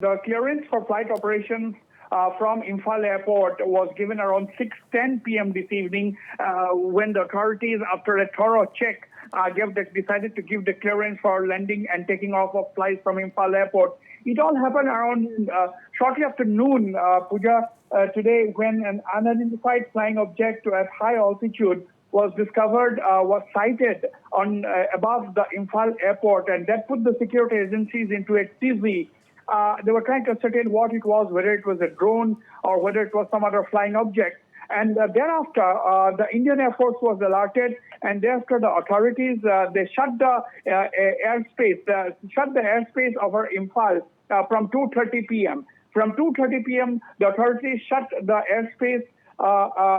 The clearance for flight operations from Imphal Airport was given around 6:10 p.m. this evening when the authorities, after a thorough check, decided to give the clearance for landing and taking off of flights from Imphal Airport. It all happened around shortly after noon, Pooja, today, when an unidentified flying object at high altitude was discovered, was sighted on above the Imphal Airport, and that put the security agencies into a tizzy. They were trying to ascertain what it was, whether it was a drone or whether it was some other flying object. And thereafter, the Indian Air Force was alerted, and thereafter the authorities, they shut the airspace over Imphal from 2:30 p.m. From 2:30 p.m., the authorities shut the airspace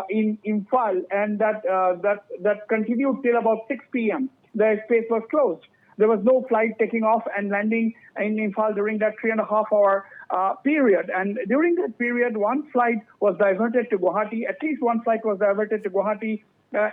in Imphal, and that continued till about 6 p.m. The airspace was closed. There was no flight taking off and landing in Imphal during that 3.5-hour period. And during that period, one flight was diverted to Guwahati. At least one flight was diverted to Guwahati,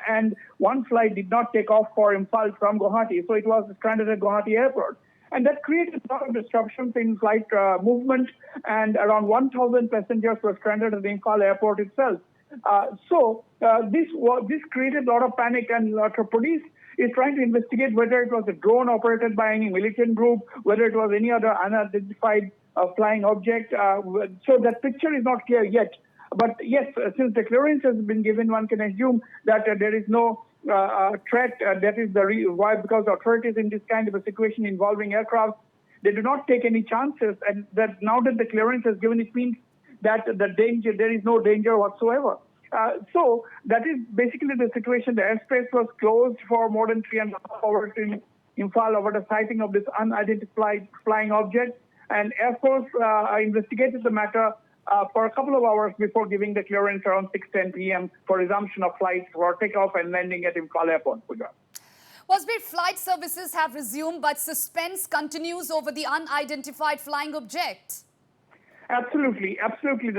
and one flight did not take off for Imphal from Guwahati. So it was stranded at Guwahati Airport. And that created a lot of disruptions in flight movement, and around 1,000 passengers were stranded at the Imphal Airport itself. This created a lot of panic, and police is trying to investigate whether it was a drone operated by any militant group, whether it was any other unidentified flying object. So that picture is not clear yet. But yes, since the clearance has been given, one can assume that there is no threat. That is the why, because authorities in this kind of a situation involving aircraft, they do not take any chances. And that now that the clearance has given, it means that there is no danger whatsoever. So that is basically the situation. The airspace was closed for more than 3.5 hours in Imphal over the sighting of this unidentified flying object. And Air Force investigated the matter for a couple of hours before giving the clearance around 6:10 p.m. for resumption of flights for takeoff and landing at Imphal Airport. Wasbir, flight services have resumed, but suspense continues over the unidentified flying object. Absolutely.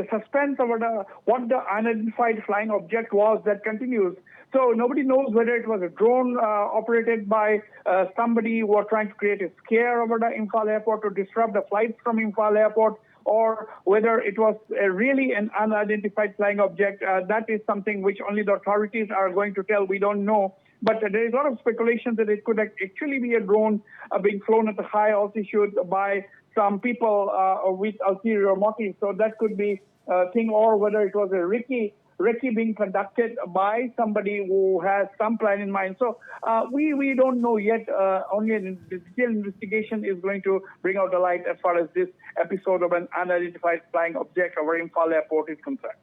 The suspense over what the unidentified flying object was, that continues. So nobody knows whether it was a drone operated by somebody who was trying to create a scare over the Imphal Airport to disrupt the flights from Imphal Airport, or whether it was really an unidentified flying object. That is something which only the authorities are going to tell. We don't know. But there is a lot of speculation that it could actually be a drone being flown at a high altitude by some people with ulterior motives. So that could be a thing, or whether it was a recce being conducted by somebody who has some plan in mind. So we don't know yet. Only a detailed investigation is going to bring out the light as far as this episode of an unidentified flying object over Imphal Airport is concerned.